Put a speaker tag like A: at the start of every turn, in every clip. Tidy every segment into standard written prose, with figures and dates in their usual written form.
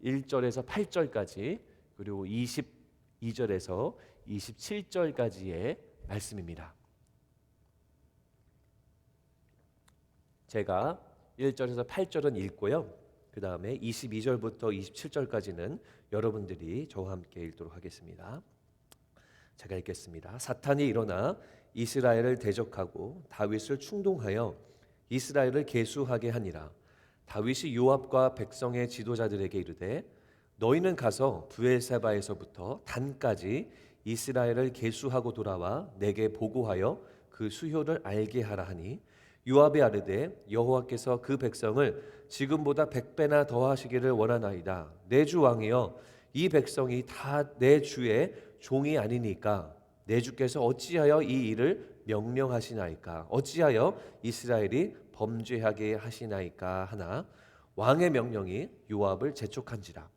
A: 1절에서 8절까지 그리고 22절에서 27절까지의 말씀입니다. 제가 1절에서 8절은 읽고요. 그 다음에 22절부터 27절까지는 여러분들이 저와 함께 읽도록 하겠습니다. 제가 읽겠습니다. 사탄이 일어나 이스라엘을 대적하고 다윗을 충동하여 이스라엘을 계수하게 하니라. 다윗이 요압과 백성의 지도자들에게 이르되 너희는 가서 브엘세바에서부터 단까지 이스라엘을 계수하고 돌아와 내게 보고하여 그 수효를 알게 하라 하니 요압이 아뢰되 여호와께서 그 백성을 지금보다 100배나 더하시기를 원하나이다. 내 주 왕이여 이 백성이 다 내 주의 종이 아니니까 내 주께서 어찌하여 이 일을 명령하시나이까? 어찌하여 이스라엘이 범죄하게 하시나이까 하나 왕의 명령이 요압을 재촉한지라.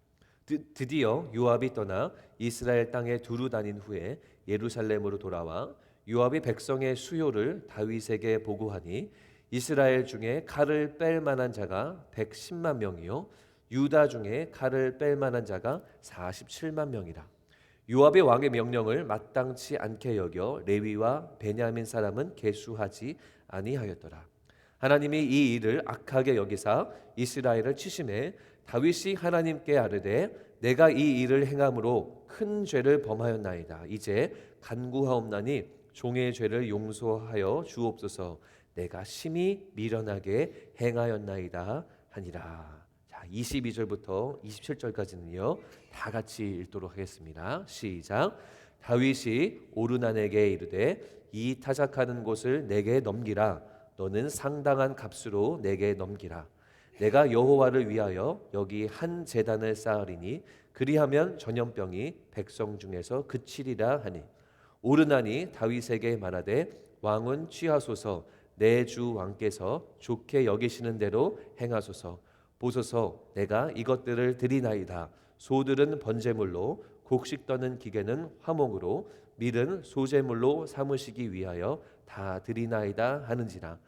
A: 드디어 요압이 떠나 이스라엘 땅에 두루 다닌 후에 예루살렘으로 돌아와 요압이 백성의 수요를 다윗에게 보고하니 이스라엘 중에 칼을 뺄 만한 자가 110만 명이요 유다 중에 칼을 뺄 만한 자가 47만 명이라. 요압이 왕의 명령을 마땅치 않게 여겨 레위와 베냐민 사람은 계수하지 아니하였더라. 하나님이 이 일을 악하게 여기사 이스라엘을 치심해 다윗이 하나님께 아뢰되 내가 이 일을 행함으로 큰 죄를 범하였나이다. 이제 간구하옵나니 종의 죄를 용서하여 주옵소서. 내가 심히 미련하게 행하였나이다 하니라. 자, 22절부터 27절까지는요 다 같이 읽도록 하겠습니다. 시작. 다윗이 오르난에게 이르되 이 타작하는 곳을 내게 넘기라. 너는 상당한 값으로 내게 넘기라. 내가 여호와를 위하여 여기 한 제단을 쌓으리니 그리하면 전염병이 백성 중에서 그치리라 하니 오르나니 다윗에게 말하되 왕은 취하소서. 내 주 왕께서 좋게 여기시는 대로 행하소서. 보소서 내가 이것들을 드리나이다. 소들은 번제물로 곡식 떠는 기계는 화목으로 밀은 소제물로 삼으시기 위하여 다 드리나이다 하는지라.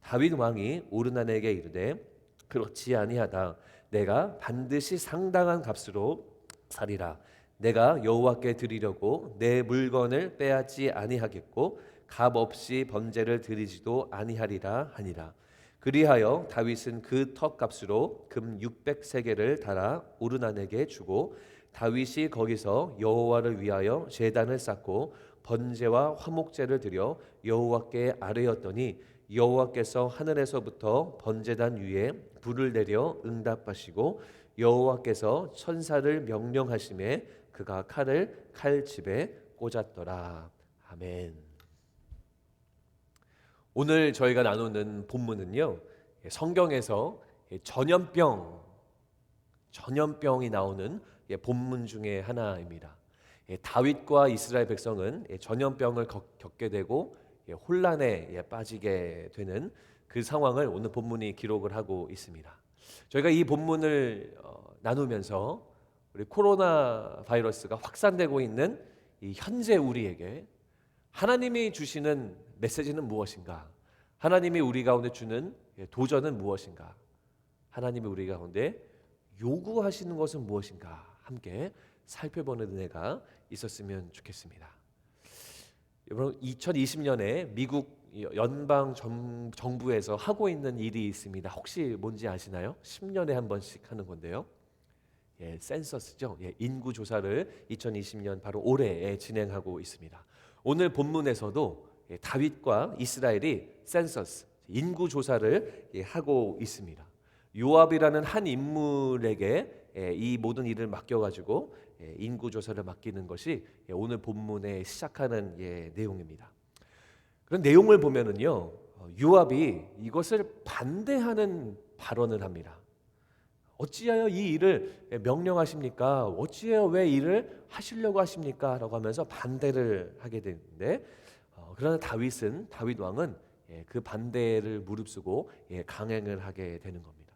A: 다윗 왕이 오르난에게 이르되 그렇지 아니하다. 내가 반드시 상당한 값으로 사리라. 내가 여호와께 드리려고 내 물건을 빼앗지 아니하겠고 값 없이 번제를 드리지도 아니하리라 하니라. 그리하여 다윗은 그 턱값으로 금 600세겔을 달아 오르난에게 주고 다윗이 거기서 여호와를 위하여 제단을 쌓고 번제와 화목제를 드려 여호와께 아뢰었더니 여호와께서 하늘에서부터 번제단 위에 불을 내려 응답하시고 여호와께서 천사를 명령하심에 그가 칼을 칼집에 꽂았더라. 아멘. 오늘 저희가 나누는 본문은요 성경에서 전염병이 나오는 본문 중에 하나입니다. 다윗과 이스라엘 백성은 전염병을 겪게 되고 혼란에 빠지게 되는 그 상황을 오늘 본문이 기록을 하고 있습니다. 저희가 이 본문을 나누면서 우리 코로나 바이러스가 확산되고 있는 이 현재 우리에게 하나님이 주시는 메시지는 무엇인가? 하나님이 우리 가운데 주는 도전은 무엇인가? 하나님이 우리 가운데 요구하시는 것은 무엇인가? 함께 살펴보는 은혜가 있었으면 좋겠습니다. 여러분 2020년에 미국 연방 정부에서 하고 있는 일이 있습니다. 혹시 뭔지 아시나요? 10년에 한 번씩 하는 건데요. 센서스죠. 인구 조사를 2020년 바로 올해 진행하고 있습니다. 오늘 본문에서도 다윗과 이스라엘이 센서스 인구 조사를 하고 있습니다. 요압이라는 한 인물에게 이 모든 일을 맡겨가지고 인구 조사를 맡기는 것이 오늘 본문에 시작하는 내용입니다. 그런 내용을 보면은요, 요압이 이것을 반대하는 발언을 합니다. 어찌하여 이 일을 명령하십니까? 어찌하여 왜 일을 하시려고 하십니까? 라고 하면서 반대를 하게 되는데 그러나 다윗 왕은 그 반대를 무릅쓰고 강행을 하게 되는 겁니다.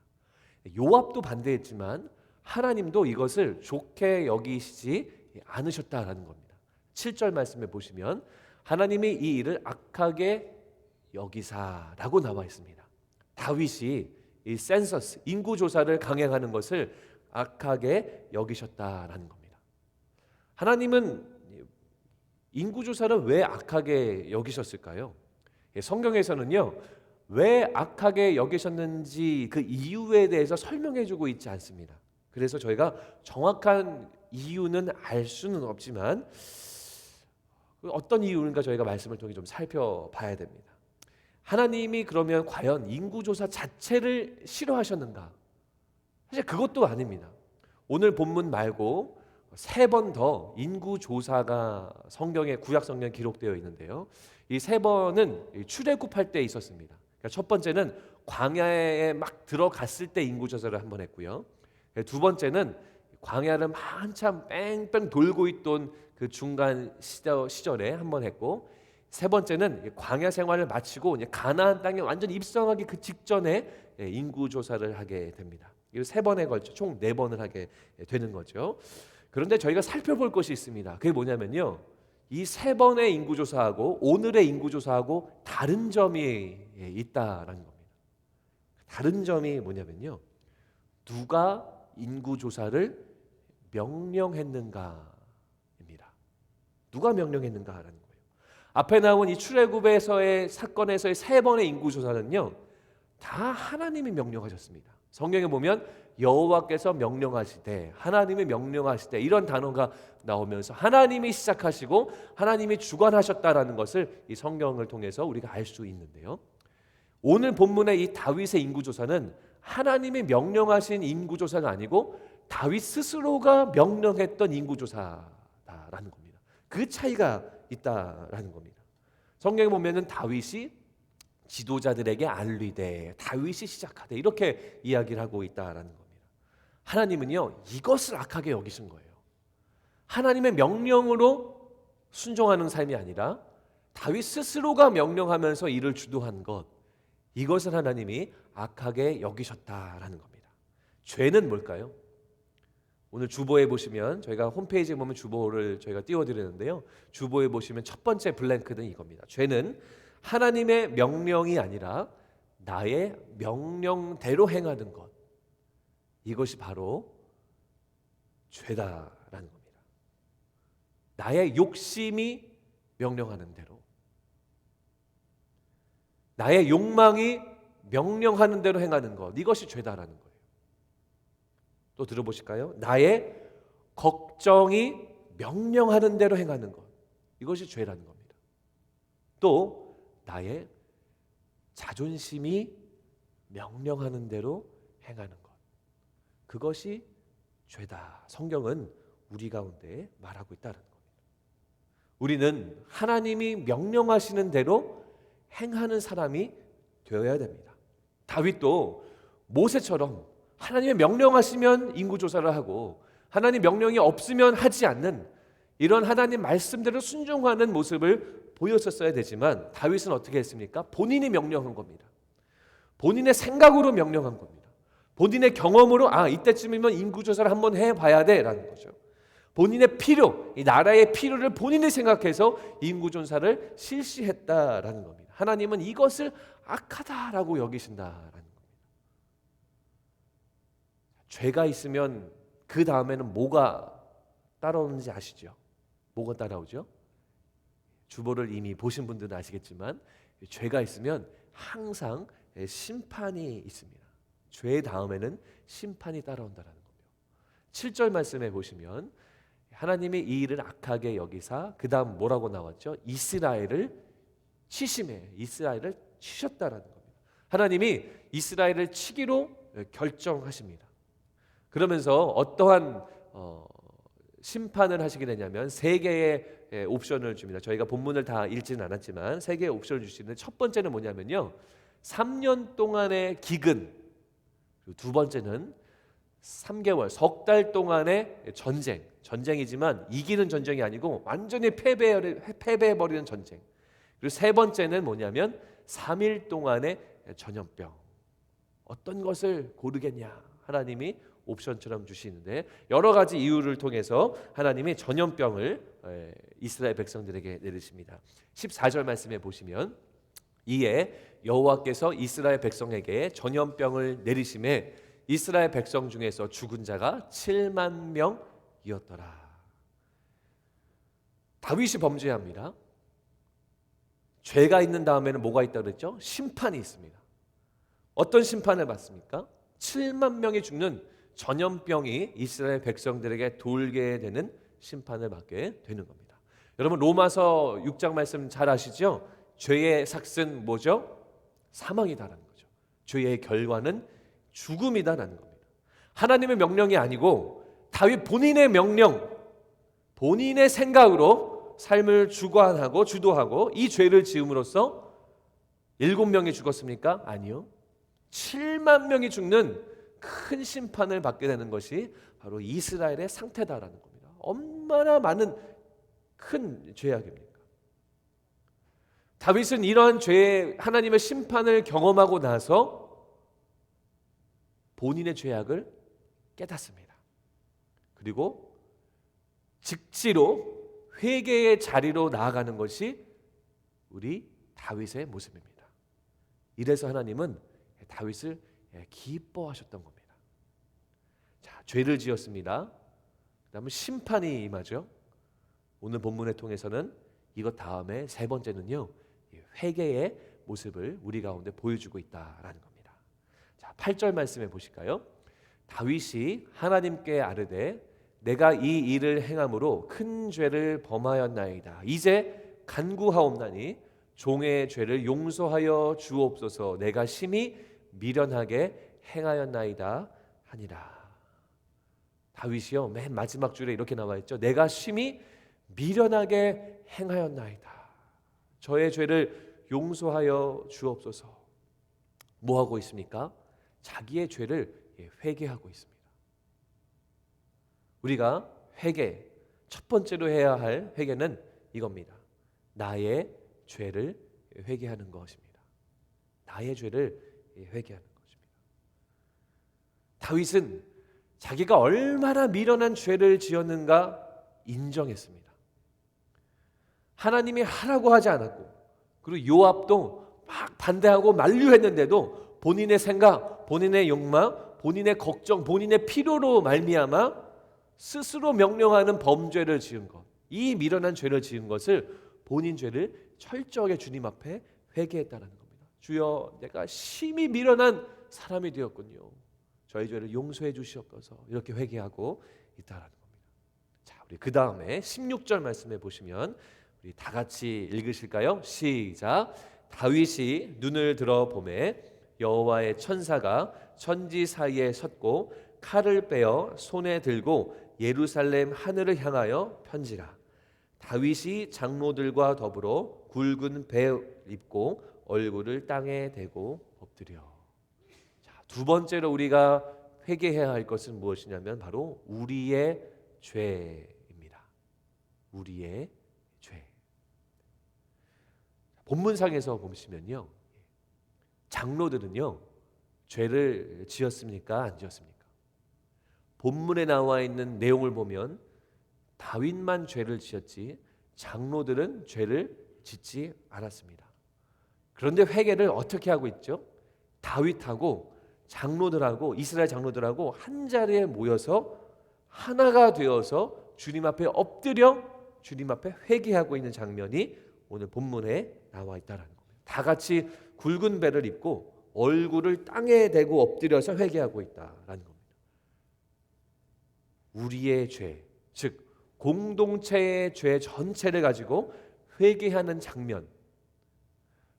A: 요압도 반대했지만 하나님도 이것을 좋게 여기시지 않으셨다라는 겁니다. 7절 말씀에 보시면 하나님이 이 일을 악하게 여기사라고 나와 있습니다. 다윗이 이 센서스 인구 조사를 강행하는 것을 악하게 여기셨다라는 겁니다. 하나님은 인구조사를 왜 악하게 여기셨을까요? 성경에서는요, 왜 악하게 여기셨는지 그 이유에 대해서 설명해주고 있지 않습니다. 그래서 저희가 정확한 이유는 알 수는 없지만 어떤 이유인가 저희가 말씀을 통해 좀 살펴봐야 됩니다. 하나님이 그러면 과연 인구조사 자체를 싫어하셨는가? 사실 그것도 아닙니다. 오늘 본문 말고 3번 더 인구조사가 성경에 구약 성경에 기록되어 있는데요. 이 3번은 출애굽할 때 있었습니다. 그러니까 첫 번째는 광야에 막 들어갔을 때 인구조사를 한번 했고요. 두 번째는 광야를 한참 뺑뺑 돌고 있던 그 중간 시절에 한번 했고, 세 번째는 광야 생활을 마치고 이제 가나안 땅에 완전 입성하기 그 직전에 인구조사를 하게 됩니다. 이 3번에 걸쳐 총 4번을 하게 되는 거죠. 그런데 저희가 살펴볼 것이 있습니다. 그게 뭐냐면요, 이 3번의 인구조사하고 오늘의 인구조사하고 다른 점이 있다라는 겁니다. 다른 점이 뭐냐면요, 누가 인구조사를 명령했는가입니다. 누가 명령했는가라는 거예요. 앞에 나온 이 출애굽에서의 사건에서의 3번의 인구조사는요, 다 하나님이 명령하셨습니다. 성경에 보면 여호와께서 명령하시되, 하나님이 명령하시되 이런 단어가 나오면서 하나님이 시작하시고 하나님이 주관하셨다라는 것을 이 성경을 통해서 우리가 알 수 있는데요, 오늘 본문의 이 다윗의 인구조사는 하나님이 명령하신 인구조사가 아니고 다윗 스스로가 명령했던 인구조사다라는 겁니다. 그 차이가 있다라는 겁니다. 성경에 보면은 다윗이 지도자들에게 알리되 다윗이 시작하되 이렇게 이야기를 하고 있다라는 겁니다. 하나님은요, 이것을 악하게 여기신 거예요. 하나님의 명령으로 순종하는 삶이 아니라 다윗 스스로가 명령하면서 일을 주도한 것, 이것을 하나님이 악하게 여기셨다라는 겁니다. 죄는 뭘까요? 오늘 주보에 보시면, 저희가 홈페이지에 보면 주보를 저희가 띄워드리는데요, 주보에 보시면 첫 번째 블랭크는 이겁니다. 죄는 하나님의 명령이 아니라 나의 명령대로 행하는 것, 이것이 바로 죄다라는 겁니다. 나의 욕심이 명령하는 대로, 나의 욕망이 명령하는 대로 행하는 것, 이것이 죄다라는 거예요. 또 들어보실까요? 나의 걱정이 명령하는 대로 행하는 것, 이것이 죄라는 겁니다. 또 나의 자존심이 명령하는 대로 행하는 것, 그것이 죄다. 성경은 우리 가운데 말하고 있다는 겁니다. 우리는 하나님이 명령하시는 대로 행하는 사람이 되어야 됩니다. 다윗도 모세처럼 하나님의 명령하시면 인구조사를 하고 하나님 명령이 없으면 하지 않는 이런 하나님 말씀대로 순종하는 모습을 보였었어야 되지만, 다윗은 어떻게 했습니까? 본인이 명령한 겁니다. 본인의 생각으로 명령한 겁니다. 본인의 경험으로 이때쯤이면 인구조사를 한번 해봐야 돼라는 거죠. 본인의 필요, 이 나라의 필요를 본인이 생각해서 인구조사를 실시했다라는 겁니다. 하나님은 이것을 악하다라고 여기신다라는 겁니다. 죄가 있으면 그 다음에는 뭐가 따라오는지 아시죠? 뭐가 따라오죠? 주보를 이미 보신 분들은 아시겠지만, 죄가 있으면 항상 심판이 있습니다. 죄 다음에는 심판이 따라온다는 겁니다. 7절 말씀에 보시면 하나님이 이 일을 악하게 여기사, 그 다음 뭐라고 나왔죠? 이스라엘을 치심해, 이스라엘을 치셨다라는 겁니다. 하나님이 이스라엘을 치기로 결정하십니다. 그러면서 어떠한 심판을 하시게 되냐면 3개의 옵션을 줍니다. 저희가 본문을 다 읽지는 않았지만 3개의 옵션을 주시는데, 첫 번째는 뭐냐면요, 3년 동안의 기근, 그리고 두 번째는 3개월, 석 달 동안의 전쟁이지만 이기는 전쟁이 아니고 완전히 패배해버리는 전쟁, 그리고 세 번째는 뭐냐면 3일 동안의 전염병. 어떤 것을 고르겠냐, 하나님이 옵션처럼 주시는데, 여러 가지 이유를 통해서 하나님이 전염병을 이스라엘 백성들에게 내리십니다. 14절 말씀에 보시면, 이에 여호와께서 이스라엘 백성에게 전염병을 내리심에 이스라엘 백성 중에서 죽은 자가 7만 명이었더라. 다윗이 범죄합니다. 죄가 있는 다음에는 뭐가 있다고 그랬죠? 심판이 있습니다. 어떤 심판을 받습니까? 7만 명이 죽는 전염병이 이스라엘 백성들에게 돌게 되는 심판을 받게 되는 겁니다. 여러분 로마서 6장 말씀 잘 아시죠? 죄의 삭은 뭐죠? 사망이다라는 거죠. 죄의 결과는 죽음이다라는 겁니다. 하나님의 명령이 아니고 다윗 본인의 명령, 본인의 생각으로 삶을 주관하고 주도하고 이 죄를 지음으로써 7명이 죽었습니까? 아니요. 7만 명이 죽는 큰 심판을 받게 되는 것이 바로 이스라엘의 상태다라는 겁니다. 얼마나 많은 큰 죄악입니까? 다윗은 이러한 죄의 하나님의 심판을 경험하고 나서 본인의 죄악을 깨닫습니다. 그리고 직지로 회개의 자리로 나아가는 것이 우리 다윗의 모습입니다. 이래서 하나님은 다윗을 기뻐하셨던 겁니다. 자, 죄를 지었습니다. 그다음에 심판이 임하죠. 오늘 본문을 통해서는 이것 다음에 세 번째는요, 회개의 모습을 우리 가운데 보여주고 있다라는 겁니다. 자, 8절 말씀해 보실까요? 다윗이 하나님께 아뢰되 내가 이 일을 행함으로 큰 죄를 범하였나이다. 이제 간구하옵나니 종의 죄를 용서하여 주옵소서. 내가 심히 미련하게 행하였나이다 하니라. 다윗이요 맨 마지막 줄에 이렇게 나와 있죠. 내가 심히 미련하게 행하였나이다. 저의 죄를 용서하여 주옵소서. 뭐 하고 있습니까? 자기의 죄를 회개하고 있습니다. 우리가 회개, 첫 번째로 해야 할 회개는 이겁니다. 나의 죄를 회개하는 것입니다. 나의 죄를 회개하는 것입니다. 다윗은 자기가 얼마나 미련한 죄를 지었는가 인정했습니다. 하나님이 하라고 하지 않았고, 그리고 요압도 막 반대하고 만류했는데도 본인의 생각, 본인의 욕망, 본인의 걱정, 본인의 필요로 말미암아 스스로 명령하는 범죄를 지은 것, 이 미련한 죄를 지은 것을 본인 죄를 철저하게 주님 앞에 회개했다는 겁니다. 주여, 내가 심히 미련한 사람이 되었군요. 저희 죄를 용서해 주시옵소서. 이렇게 회개하고 있다는 겁니다. 자, 우리 그 다음에 16절 말씀해 보시면 우리 다 같이 읽으실까요? 시작. 다윗이 눈을 들어 보매 여호와의 천사가 천지 사이에 섰고 칼을 빼어 손에 들고 예루살렘 하늘을 향하여 편지라. 다윗이 장로들과 더불어 굵은 배 입고 얼굴을 땅에 대고 엎드려. 자, 두 번째로 우리가 회개해야 할 것은 무엇이냐면 바로 우리의 죄입니다. 우리의 죄. 본문상에서 보시면요, 장로들은요 죄를 지었습니까? 안 지었습니까? 본문에 나와 있는 내용을 보면 다윗만 죄를 지었지 장로들은 죄를 짓지 않았습니다. 그런데 회개를 어떻게 하고 있죠? 다윗하고 장로들하고 이스라엘 장로들하고 한 자리에 모여서 하나가 되어서 주님 앞에 엎드려 주님 앞에 회개하고 있는 장면이 오늘 본문에 나와 있다는 겁니다. 다 같이 굵은 배를 입고 얼굴을 땅에 대고 엎드려서 회개하고 있다라는 겁니다. 우리의 죄, 즉 공동체의 죄 전체를 가지고 회개하는 장면.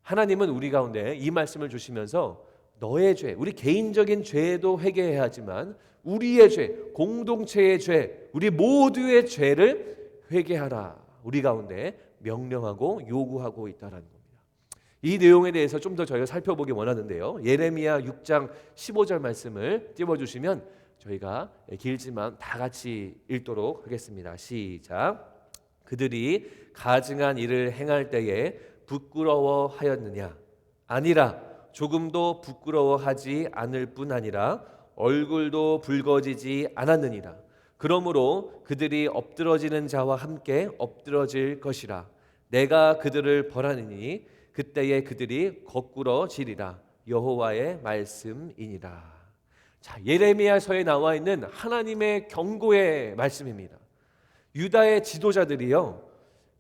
A: 하나님은 우리 가운데 이 말씀을 주시면서 너의 죄, 우리 개인적인 죄도 회개해야 하지만 우리의 죄, 공동체의 죄, 우리 모두의 죄를 회개하라. 우리 가운데 명령하고 요구하고 있다는 겁니다. 이 내용에 대해서 좀 더 저희가 살펴보기 원하는데요. 예레미야 6장 15절 말씀을 띄워주시면 저희가 길지만 다 같이 읽도록 하겠습니다. 시작. 그들이 가증한 일을 행할 때에 부끄러워하였느냐? 아니라 조금도 부끄러워하지 않을 뿐 아니라 얼굴도 붉어지지 않았느니라. 그러므로 그들이 엎드러지는 자와 함께 엎드러질 것이라. 내가 그들을 벌하느니 그때에 그들이 거꾸러지리라. 여호와의 말씀이니라. 자, 예레미야서에 나와 있는 하나님의 경고의 말씀입니다. 유다의 지도자들이요,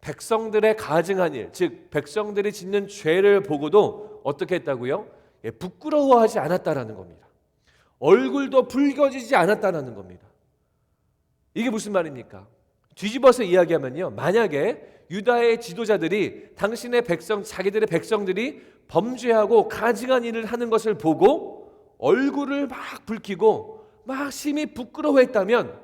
A: 백성들의 가증한 일, 즉 백성들이 짓는 죄를 보고도 어떻게 했다고요? 부끄러워하지 않았다라는 겁니다. 얼굴도 붉어지지 않았다라는 겁니다. 이게 무슨 말입니까? 뒤집어서 이야기하면요, 만약에 유다의 지도자들이 당신의 백성, 자기들의 백성들이 범죄하고 가증한 일을 하는 것을 보고 얼굴을 막 붉히고 막 심히 부끄러워했다면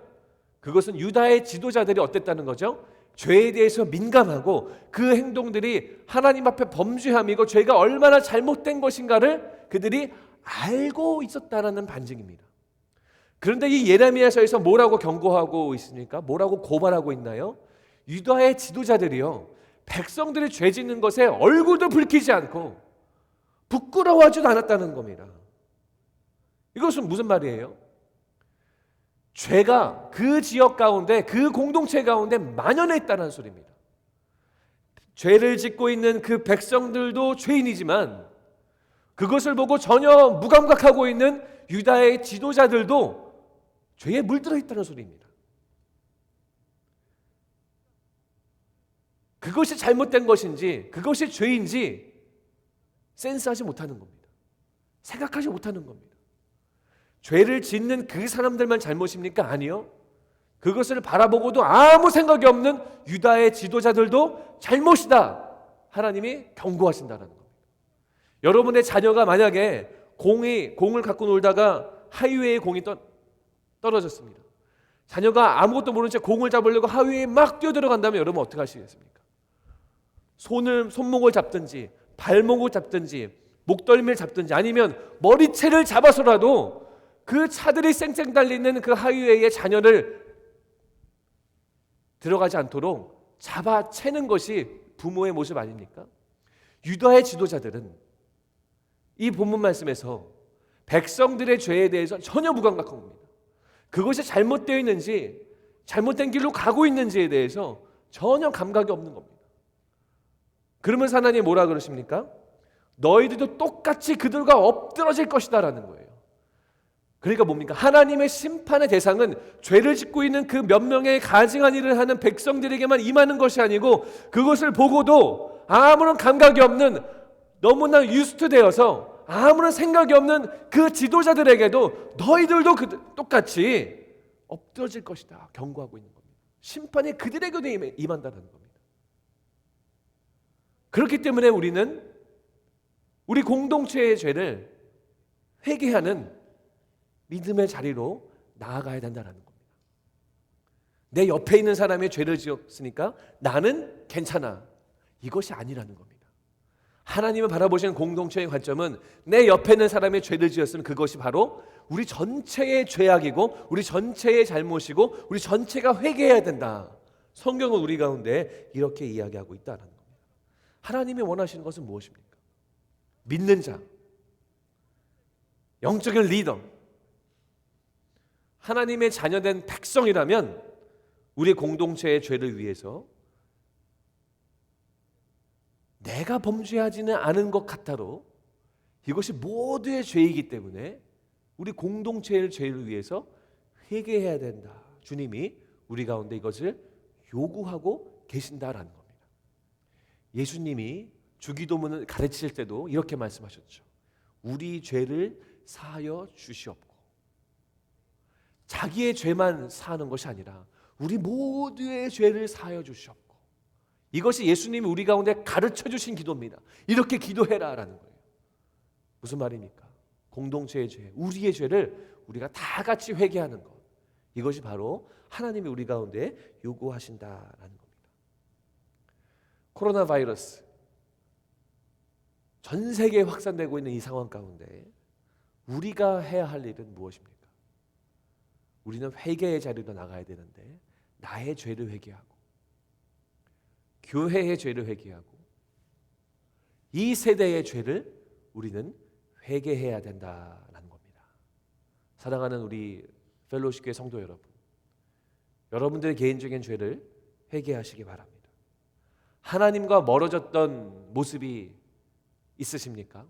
A: 그것은 유다의 지도자들이 어땠다는 거죠? 죄에 대해서 민감하고 그 행동들이 하나님 앞에 범죄함이고 죄가 얼마나 잘못된 것인가를 그들이 알고 있었다라는 반증입니다. 그런데 이 예레미야서에서 뭐라고 경고하고 있습니까? 뭐라고 고발하고 있나요? 유다의 지도자들이요, 백성들이 죄 짓는 것에 얼굴도 붉히지 않고 부끄러워하지도 않았다는 겁니다. 이것은 무슨 말이에요? 죄가 그 지역 가운데, 그 공동체 가운데 만연해 있다는 소리입니다. 죄를 짓고 있는 그 백성들도 죄인이지만 그것을 보고 전혀 무감각하고 있는 유다의 지도자들도 죄에 물들어 있다는 소리입니다. 그것이 잘못된 것인지 그것이 죄인지 센스하지 못하는 겁니다. 생각하지 못하는 겁니다. 죄를 짓는 그 사람들만 잘못입니까? 아니요. 그것을 바라보고도 아무 생각이 없는 유다의 지도자들도 잘못이다, 하나님이 경고하신다는 겁니다. 여러분의 자녀가 만약에 공을 갖고 놀다가 하이웨이에 공이 떨어졌습니다. 자녀가 아무것도 모르는 채 공을 잡으려고 하이웨이에 막 뛰어들어간다면 여러분 어떻게 하시겠습니까? 손목을 잡든지 발목을 잡든지 목덜미를 잡든지 아니면 머리채를 잡아서라도 그 차들이 쌩쌩 달리는 그 하이웨이에 자녀를 들어가지 않도록 잡아채는 것이 부모의 모습 아닙니까? 유다의 지도자들은 이 본문 말씀에서 백성들의 죄에 대해서 전혀 무감각한 겁니다. 그것이 잘못되어 있는지 잘못된 길로 가고 있는지에 대해서 전혀 감각이 없는 겁니다. 그러면서 하나님이 뭐라 그러십니까? 너희들도 똑같이 그들과 엎드러질 것이다 라는 거예요. 그러니까 뭡니까? 하나님의 심판의 대상은 죄를 짓고 있는 그 몇 명의 가증한 일을 하는 백성들에게만 임하는 것이 아니고 그것을 보고도 아무런 감각이 없는, 너무나 유스트되어서 아무런 생각이 없는 그 지도자들에게도 너희들도 똑같이 엎드러질 것이다 경고하고 있는 겁니다. 심판이 그들에게도 임한다는 겁니다. 그렇기 때문에 우리는 우리 공동체의 죄를 회개하는 믿음의 자리로 나아가야 된다는 겁니다. 내 옆에 있는 사람이 죄를 지었으니까 나는 괜찮아, 이것이 아니라는 겁니다. 하나님을 바라보시는 공동체의 관점은 내 옆에 있는 사람이 죄를 지었으면 그것이 바로 우리 전체의 죄악이고 우리 전체의 잘못이고 우리 전체가 회개해야 된다. 성경은 우리 가운데 이렇게 이야기하고 있다는 겁니다. 하나님이 원하시는 것은 무엇입니까? 믿는 자, 영적인 리더, 하나님의 자녀된 백성이라면 우리 공동체의 죄를 위해서 내가 범죄하지는 않은 것 같아도 이것이 모두의 죄이기 때문에 우리 공동체의 죄를 위해서 회개해야 된다. 주님이 우리 가운데 이것을 요구하고 계신다라는 겁니다. 예수님이 주기도문을 가르칠 때도 이렇게 말씀하셨죠. 우리 죄를 사하여 주시옵고. 자기의 죄만 사하는 것이 아니라 우리 모두의 죄를 사하여 주시옵고. 이것이 예수님이 우리 가운데 가르쳐 주신 기도입니다. 이렇게 기도해라라는 거예요. 무슨 말입니까? 공동체의 죄, 우리의 죄를 우리가 다 같이 회개하는 것, 이것이 바로 하나님이 우리 가운데 요구하신다라는 겁니다. 코로나 바이러스 전 세계에 확산되고 있는 이 상황 가운데 우리가 해야 할 일은 무엇입니까? 우리는 회개의 자리로 나가야 되는데 나의 죄를 회개하고 교회의 죄를 회개하고 이 세대의 죄를 우리는 회개해야 된다라는 겁니다. 사랑하는 우리 펠로우십교회 성도 여러분, 여러분들의 개인적인 죄를 회개하시기 바랍니다. 하나님과 멀어졌던 모습이 있으십니까?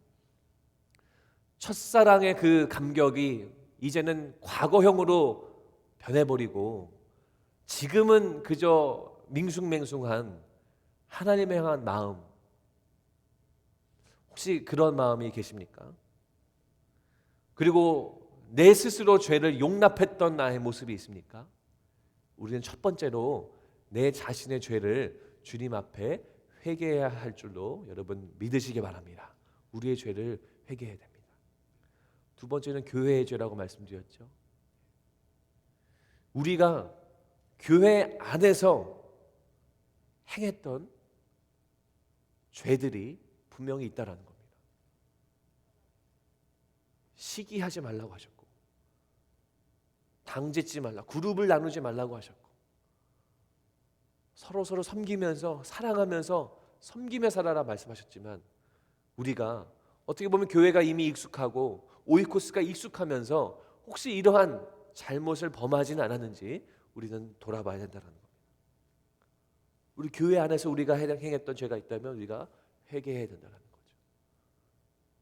A: 첫사랑의 그 감격이 이제는 과거형으로 변해버리고 지금은 그저 밍숭맹숭한 하나님에 향한 마음, 혹시 그런 마음이 계십니까? 그리고 내 스스로 죄를 용납했던 나의 모습이 있습니까? 우리는 첫 번째로 내 자신의 죄를 주님 앞에 회개해야 할 줄로 여러분 믿으시기 바랍니다. 우리의 죄를 회개해야 됩니다. 두 번째는 교회의 죄라고 말씀드렸죠. 우리가 교회 안에서 행했던 죄들이 분명히 있다라는 겁니다. 시기하지 말라고 하셨고, 당짓지 말라, 그룹을 나누지 말라고 하셨고, 서로 섬기면서 사랑하면서 섬기며 살아라 말씀하셨지만, 우리가 어떻게 보면 교회가 이미 익숙하고 오이코스가 익숙하면서 혹시 이러한 잘못을 범하지는 않았는지 우리는 돌아봐야 된다는 겁니다. 우리 교회 안에서 우리가 행했던 죄가 있다면 우리가 회개해야 된다는 거죠.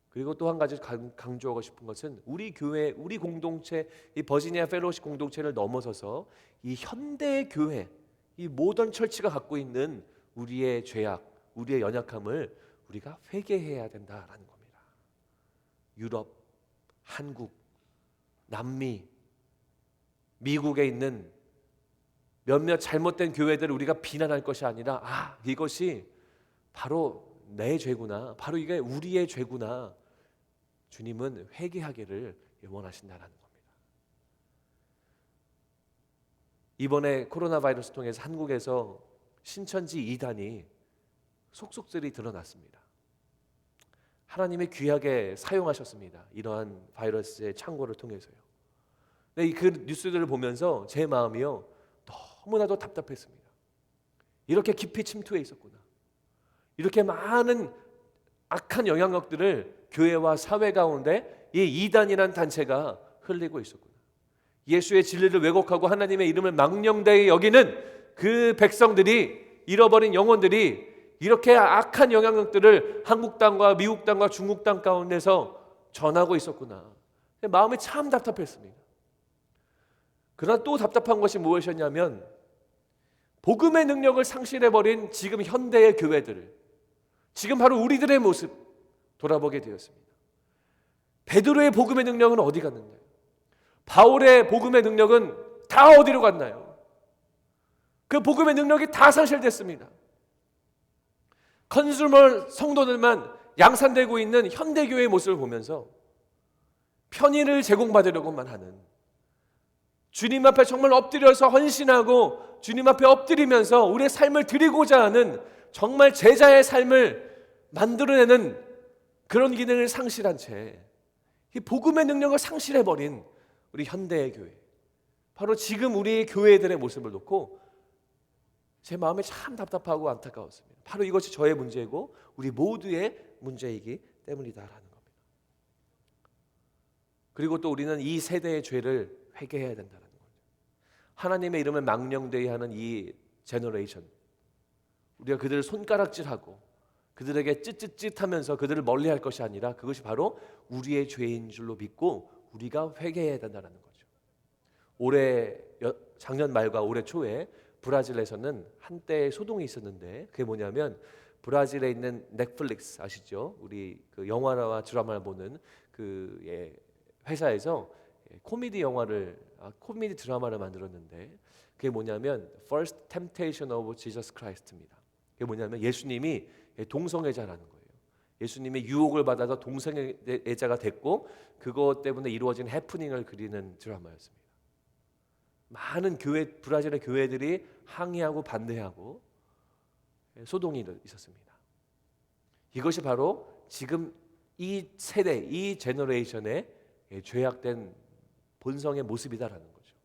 A: 그리고 또 한 가지 강조하고 싶은 것은 우리 교회, 우리 공동체, 이 버지니아 펠로우십 공동체를 넘어서서 이 현대 교회, 이 모던 철치가 갖고 있는 우리의 죄악, 우리의 연약함을 우리가 회개해야 된다라는 겁니다. 유럽, 한국, 남미, 미국에 있는 몇몇 잘못된 교회들을 우리가 비난할 것이 아니라 이것이 바로 내 죄구나, 바로 이게 우리의 죄구나, 주님은 회개하기를 원하신다는 겁니다. 이번에 코로나 바이러스 통해서 한국에서 신천지 이단이 속속들이 드러났습니다. 하나님이 귀하게 사용하셨습니다. 이러한 바이러스의 창고를 통해서요. 근데 그 뉴스들을 보면서 제 마음이요, 너무나도 답답했습니다. 이렇게 깊이 침투해 있었구나. 이렇게 많은 악한 영향력들을 교회와 사회 가운데 이 이단이라는 단체가 흘리고 있었구나. 예수의 진리를 왜곡하고 하나님의 이름을 망령되이 여기는 그 백성들이, 잃어버린 영혼들이 이렇게 악한 영향력들을 한국 땅과 미국 땅과 중국 땅 가운데서 전하고 있었구나. 마음이 참 답답했습니다. 그러나 또 답답한 것이 무엇이었냐면, 복음의 능력을 상실해버린 지금 현대의 교회들, 지금 바로 우리들의 모습 돌아보게 되었습니다. 베드로의 복음의 능력은 어디 갔느냐? 바울의 복음의 능력은 다 어디로 갔나요? 그 복음의 능력이 다 상실됐습니다. 컨슈머 성도들만 양산되고 있는 현대교회의 모습을 보면서 편의를 제공받으려고만 하는, 주님 앞에 정말 엎드려서 헌신하고 주님 앞에 엎드리면서 우리의 삶을 드리고자 하는 정말 제자의 삶을 만들어내는 그런 기능을 상실한 채 이 복음의 능력을 상실해버린 우리 현대의 교회, 바로 지금 우리 교회들의 모습을 놓고 제 마음이 참 답답하고 안타까웠습니다. 바로 이것이 저의 문제이고 우리 모두의 문제이기 때문이다라는 겁니다. 그리고 또 우리는 이 세대의 죄를 회개해야 된다는 거죠. 하나님의 이름을 망령되이 하는 이 제너레이션, 우리가 그들을 손가락질하고 그들에게 찌릿찌릿하면서 그들을 멀리할 것이 아니라 그것이 바로 우리의 죄인 줄로 믿고 우리가 회개해야 된다는 거죠. 작년 말과 올해 초에 브라질에서는 한때 소동이 있었는데, 그게 뭐냐면 브라질에 있는 넷플릭스 아시죠? 우리 그 영화와 드라마를 보는 그 회사에서 코미디 드라마를 만들었는데, 그게 뭐냐면 First Temptation of Jesus Christ입니다. 그게 뭐냐면 예수님이 동성애자라는 거예요. 예수님의 유혹을 받아서 동성애자가 됐고 그것 때문에 이루어진 해프닝을 그리는 드라마였습니다. 많은 브라질의 교회들이 항의하고 반대하고 소동이 있었습니다. 이것이 바로 지금 이 세대, 이 제너레이션의 죄악된 본성의 모습이다라는 거죠.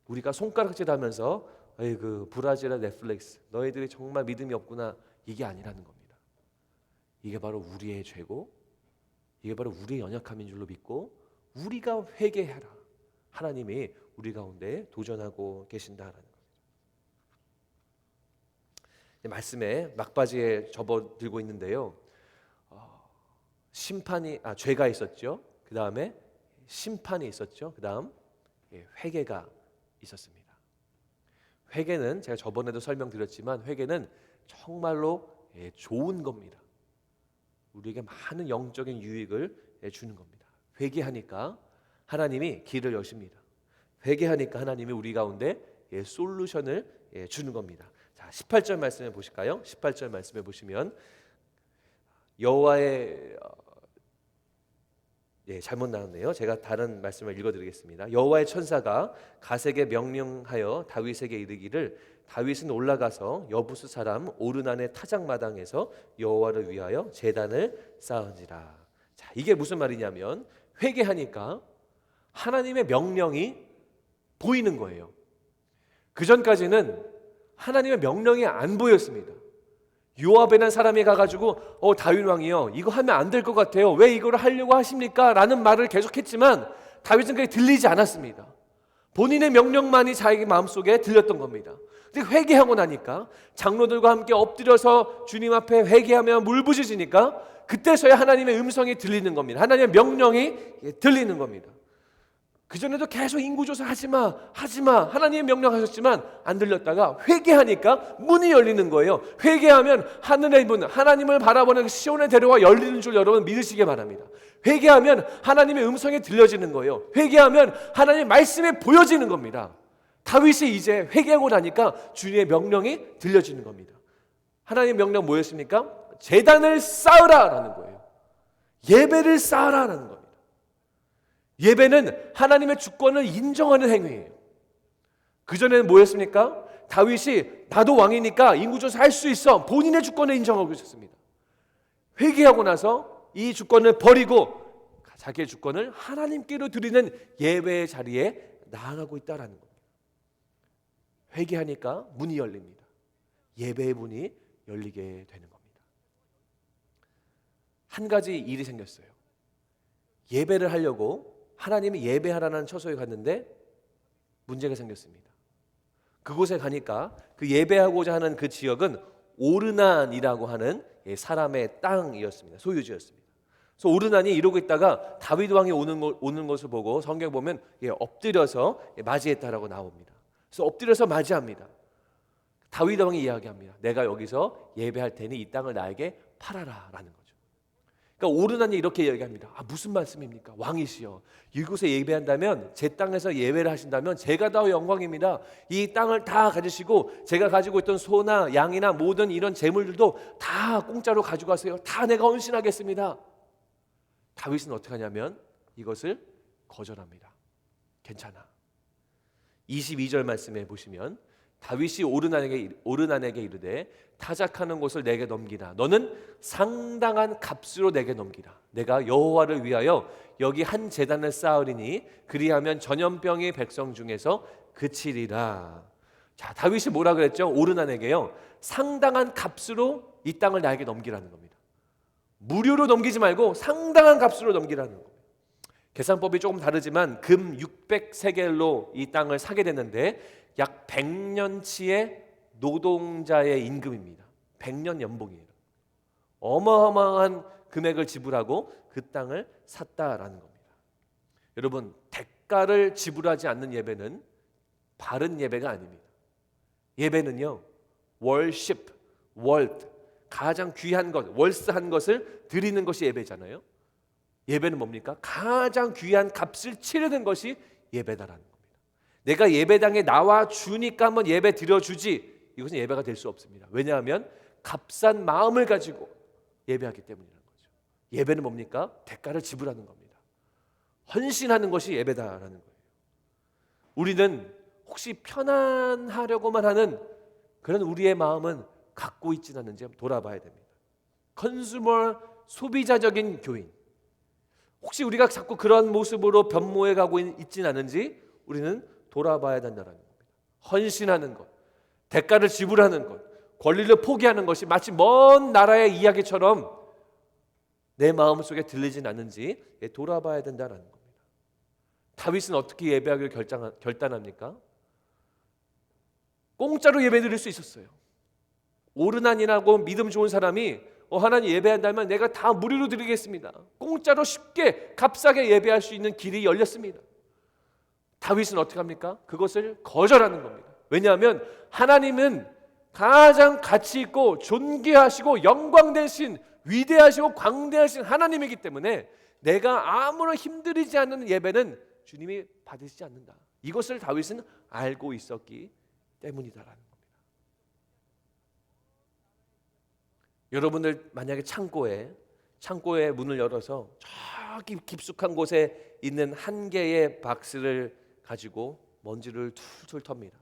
A: 우리가 손가락질하면서 그 브라질의 넷플릭스, 너희들이 정말 믿음이 없구나, 이게 아니라는 겁니다. 이게 바로 우리의 죄고 이게 바로 우리의 연약함인 줄로 믿고 우리가 회개하라, 하나님이 우리 가운데 도전하고 계신다라는 겁니다. 말씀에 막바지에 접어들고 있는데요, 죄가 있었죠. 그 다음에 심판이 있었죠. 그다음 회개가 있었습니다. 회개는 제가 저번에도 설명드렸지만 회개는 정말로 좋은 겁니다. 우리에게 많은 영적인 유익을 주는 겁니다. 회개하니까 하나님이 길을 여십니다. 회개하니까 하나님이 우리 가운데 솔루션을 주는 겁니다. 자, 18절 말씀해 보실까요? 18절 말씀해 보시면 여호와의 잘못 나왔네요. 제가 다른 말씀을 읽어드리겠습니다. 여호와의 천사가 갓에게 명령하여 다윗에게 이르기를 다윗은 올라가서 여부스 사람 오르난의 타작마당에서 여호와를 위하여 제단을 쌓은지라. 자, 이게 무슨 말이냐면 회개하니까 하나님의 명령이 보이는 거예요. 그 전까지는 하나님의 명령이 안 보였습니다. 요압이라는 사람이 가가지고 다윗 왕이요, 이거 하면 안 될 것 같아요. 왜 이걸 하려고 하십니까? 라는 말을 계속했지만 다윗은 그게 들리지 않았습니다. 본인의 명령만이 자기 마음속에 들렸던 겁니다. 근데 회개하고 나니까 장로들과 함께 엎드려서 주님 앞에 회개하며 울부짖으니까 그때서야 하나님의 음성이 들리는 겁니다. 하나님의 명령이 들리는 겁니다. 그전에도 계속 인구조사 하지마 하나님의 명령하셨지만 안 들렸다가 회개하니까 문이 열리는 거예요. 회개하면 하늘의 문, 하나님을 바라보는 시온의 대로가 열리는 줄 여러분 믿으시기 바랍니다. 회개하면 하나님의 음성이 들려지는 거예요. 회개하면 하나님의 말씀이 보여지는 겁니다. 다윗이 이제 회개하고 나니까 주님의 명령이 들려지는 겁니다. 하나님의 명령 뭐였습니까? 제단을 쌓으라라는 거예요. 예배를 쌓으라라는 겁니다. 예배는 하나님의 주권을 인정하는 행위예요. 그전에는 뭐였습니까? 다윗이 나도 왕이니까 인구조사 할 수 있어, 본인의 주권을 인정하고 있었습니다. 회개하고 나서 이 주권을 버리고 자기의 주권을 하나님께로 드리는 예배의 자리에 나아가고 있다는 겁니다. 회개하니까 문이 열립니다. 예배의 문이 열리게 되는 겁니다. 한 가지 일이 생겼어요. 예배를 하려고 하나님이 예배하라는 처소에 갔는데 문제가 생겼습니다. 그곳에 가니까 그 예배하고자 하는 그 지역은 오르난이라고 하는 사람의 땅이었습니다. 소유지였습니다. 그래서 오르난이 이러고 있다가 다윗 왕이 오는 것을 보고 성경 보면 엎드려서 맞이했다라고 나옵니다. 그래서 엎드려서 맞이합니다. 다윗 왕이 이야기합니다. 내가 여기서 예배할 테니 이 땅을 나에게 팔아라라는 거죠. 그러니까 오르난이 이렇게 얘기합니다. 무슨 말씀입니까? 왕이시여, 이곳에 예배한다면, 제 땅에서 예배를 하신다면 제가 더 영광입니다. 이 땅을 다 가지시고 제가 가지고 있던 소나 양이나 모든 이런 재물들도 다 공짜로 가져가세요. 다 내가 헌신하겠습니다. 다윗은 어떻게 하냐면 이것을 거절합니다. 괜찮아. 22절 말씀에 보시면 다윗이 오르난에게 이르되 타작하는 곳을 내게 넘기라. 너는 상당한 값으로 내게 넘기라. 내가 여호와를 위하여 여기 한 제단을 쌓으리니 그리하면 전염병이 백성 중에서 그치리라. 자, 다윗이 뭐라 그랬죠? 오르난에게요, 상당한 값으로 이 땅을 나에게 넘기라는 겁니다. 무료로 넘기지 말고 상당한 값으로 넘기라는 겁니다. 계산법이 조금 다르지만 금 600세겔로 이 땅을 사게 됐는데 약 100년치의 노동자의 임금입니다. 100년 연봉이에요. 어마어마한 금액을 지불하고 그 땅을 샀다라는 겁니다. 여러분, 대가를 지불하지 않는 예배는 바른 예배가 아닙니다. 예배는요, 월십, 월드, 가장 귀한 것, 월스한 것을 드리는 것이 예배잖아요. 예배는 뭡니까? 가장 귀한 값을 치르는 것이 예배다라는 겁니다. 내가 예배당에 나와 주니까 한번 예배 드려주지, 이것은 예배가 될 수 없습니다. 왜냐하면 값싼 마음을 가지고 예배하기 때문이라는 거죠. 예배는 뭡니까? 대가를 지불하는 겁니다. 헌신하는 것이 예배다라는 거예요. 우리는 혹시 편안하려고만 하는 그런 우리의 마음은 갖고 있지는 않는지 한번 돌아봐야 됩니다. 컨슈머, 소비자적인 교인, 혹시 우리가 자꾸 그런 모습으로 변모해 가고 있지는 않은지 우리는 돌아봐야 된다는 겁니다. 헌신하는 것, 대가를 지불하는 것, 권리를 포기하는 것이 마치 먼 나라의 이야기처럼 내 마음속에 들리진 않는지 돌아봐야 된다는 겁니다. 다윗은 어떻게 예배하기를 결단합니까? 공짜로 예배 드릴 수 있었어요. 오르난이라고 믿음 좋은 사람이 하나님 예배한다면 내가 다 무료로 드리겠습니다. 공짜로 쉽게 값싸게 예배할 수 있는 길이 열렸습니다. 다윗은 어떻게 합니까? 그것을 거절하는 겁니다. 왜냐하면 하나님은 가장 가치 있고 존귀하시고 영광되신 위대하시고 광대하신 하나님이기 때문에 내가 아무런 힘들이지 않는 예배는 주님이 받으시지 않는다. 이것을 다윗은 알고 있었기 때문이다라는 겁니다. 여러분들 만약에 창고에 문을 열어서 저기 깊숙한 곳에 있는 한 개의 박스를 가지고 먼지를 툴툴 텁니다.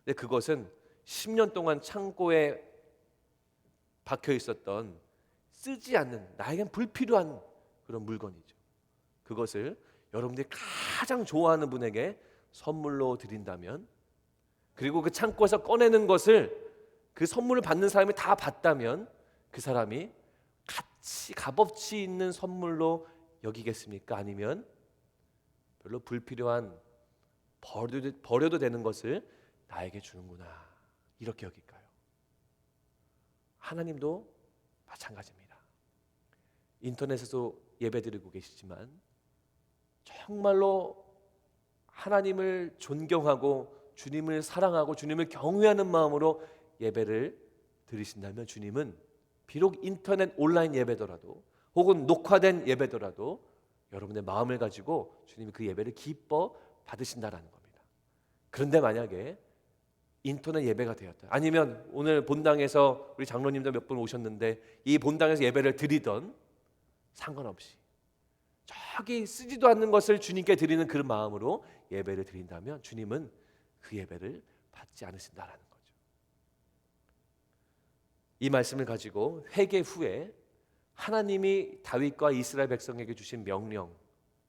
A: 근데 그것은 10년 동안 창고에 박혀 있었던 쓰지 않는, 나에겐 불필요한 그런 물건이죠. 그것을 여러분들이 가장 좋아하는 분에게 선물로 드린다면, 그리고 그 창고에서 꺼내는 것을 그 선물을 받는 사람이 다 받다면 그 사람이 값어치 있는 선물로 여기겠습니까? 아니면 별로 불필요한 버려도 되는 것을 나에게 주는구나, 이렇게 여길까요? 하나님도 마찬가지입니다. 인터넷에서 예배드리고 계시지만 정말로 하나님을 존경하고 주님을 사랑하고 주님을 경외하는 마음으로 예배를 드리신다면 주님은 비록 인터넷 온라인 예배더라도 혹은 녹화된 예배더라도 여러분의 마음을 가지고 주님이 그 예배를 기뻐 받으신다라는 겁니다. 그런데 만약에 인터넷 예배가 되었다, 아니면 오늘 본당에서 우리 장로님도 몇 분 오셨는데 이 본당에서 예배를 드리던 상관없이 저기 쓰지도 않는 것을 주님께 드리는 그런 마음으로 예배를 드린다면 주님은 그 예배를 받지 않으신다라는 거죠. 이 말씀을 가지고 회개 후에 하나님이 다윗과 이스라엘 백성에게 주신 명령,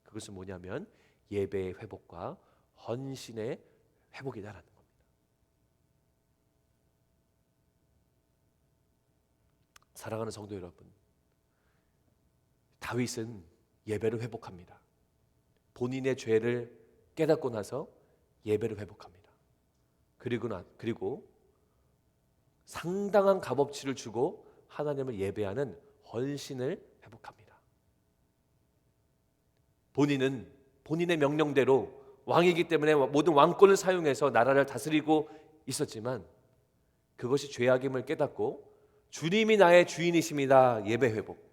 A: 그것은 뭐냐면 예배의 회복과 헌신의 회복이다라는 겁니다. 사랑하는 성도 여러분, 다윗은 예배를 회복합니다. 본인의 죄를 깨닫고 나서 예배를 회복합니다. 그리고 상당한 값어치를 주고 하나님을 예배하는 헌신을 회복합니다. 본인은 본인의 명령대로 왕이기 때문에 모든 왕권을 사용해서 나라를 다스리고 있었지만 그것이 죄악임을 깨닫고 주님이 나의 주인이십니다, 예배 회복.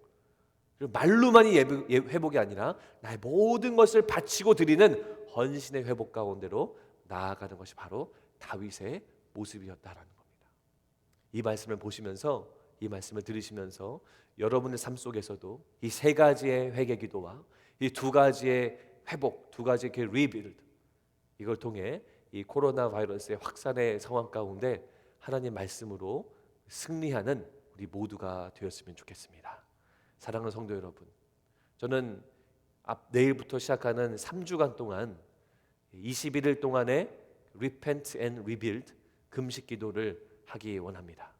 A: 그리고 말로만이 예배 회복이 아니라 나의 모든 것을 바치고 드리는 헌신의 회복 가운데로 나아가는 것이 바로 다윗의 모습이었다라는 겁니다. 이 말씀을 보시면서, 이 말씀을 들으시면서 여러분의 삶 속에서도 이 세 가지의 회개 기도와 이 두 가지의 회복, 두 가지의 그 리빌드, 이걸 통해 이 코로나 바이러스의 확산의 상황 가운데 하나님 말씀으로 승리하는 우리 모두가 되었으면 좋겠습니다. 사랑하는 성도 여러분, 저는 내일부터 시작하는 3주간 동안 21일 동안의 Repent and Rebuild 금식 기도를 하기 원합니다.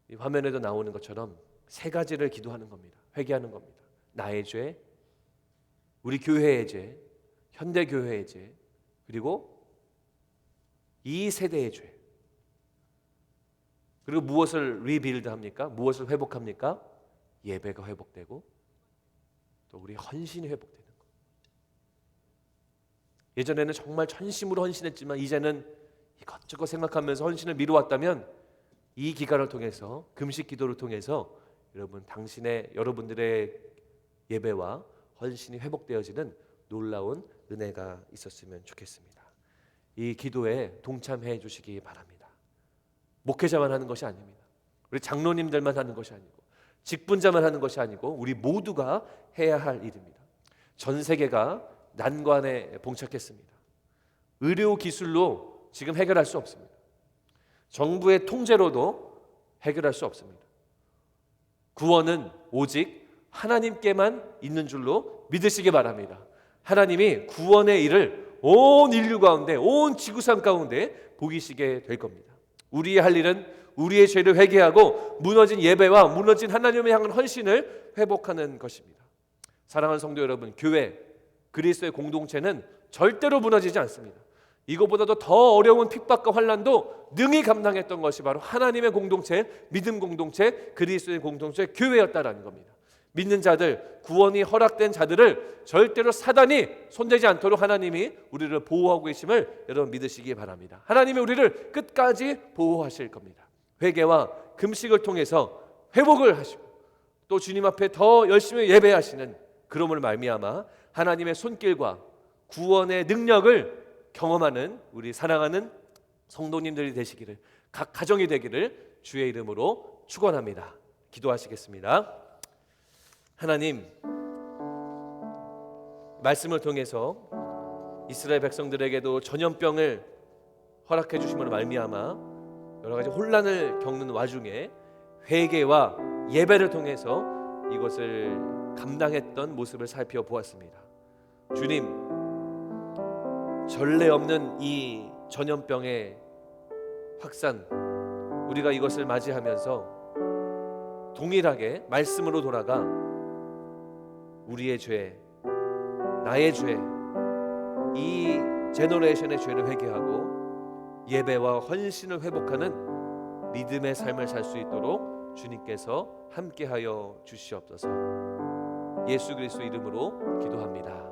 A: 이 화면에도 나오는 것처럼 세 가지를 기도하는 겁니다. 회개하는 겁니다. 나의 죄, 우리 교회의 죄, 현대 교회의 죄, 그리고 이 세대의 죄. 그리고 무엇을 리빌드 합니까? 무엇을 회복합니까? 예배가 회복되고 또 우리 헌신이 회복되는 것. 예전에는 정말 전심으로 헌신했지만 이제는 이것저것 생각하면서 헌신을 미루었다면 이 기간을 통해서, 금식 기도를 통해서 여러분들의 예배와 헌신이 회복되어지는 놀라운 은혜가 있었으면 좋겠습니다. 이 기도에 동참해 주시기 바랍니다. 목회자만 하는 것이 아닙니다. 우리 장로님들만 하는 것이 아니고 직분자만 하는 것이 아니고 우리 모두가 해야 할 일입니다. 전 세계가 난관에 봉착했습니다. 의료 기술로 지금 해결할 수 없습니다. 정부의 통제로도 해결할 수 없습니다. 구원은 오직 하나님께만 있는 줄로 믿으시기 바랍니다. 하나님이 구원의 일을 온 인류 가운데, 온 지구상 가운데 보이시게 될 겁니다. 우리의 할 일은 우리의 죄를 회개하고 무너진 예배와 무너진 하나님을 향한 헌신을 회복하는 것입니다. 사랑하는 성도 여러분, 교회, 그리스도의 공동체는 절대로 무너지지 않습니다. 이것보다도 더 어려운 핍박과 환난도 능히 감당했던 것이 바로 하나님의 공동체, 믿음 공동체, 그리스도의 공동체, 교회였다라는 겁니다. 믿는 자들, 구원이 허락된 자들을 절대로 사단이 손대지 않도록 하나님이 우리를 보호하고 계심을 여러분 믿으시기 바랍니다. 하나님이 우리를 끝까지 보호하실 겁니다. 회개와 금식을 통해서 회복을 하시고 또 주님 앞에 더 열심히 예배하시는 그럼을 말미암아 하나님의 손길과 구원의 능력을 경험하는 우리 사랑하는 성도님들이 되시기를, 각 가정이 되기를 주의 이름으로 축원합니다. 기도하시겠습니다. 하나님, 말씀을 통해서 이스라엘 백성들에게도 전염병을 허락해 주심으로 말미암아 여러 가지 혼란을 겪는 와중에 회개와 예배를 통해서 이것을 감당했던 모습을 살펴보았습니다. 주님, 전례 없는 이 전염병의 확산, 우리가 이것을 맞이하면서 동일하게 말씀으로 돌아가 우리의 죄, 나의 죄, 이 제너레이션의 죄를 회개하고 예배와 헌신을 회복하는 믿음의 삶을 살 수 있도록 주님께서 함께하여 주시옵소서. 예수 그리스도 이름으로 기도합니다.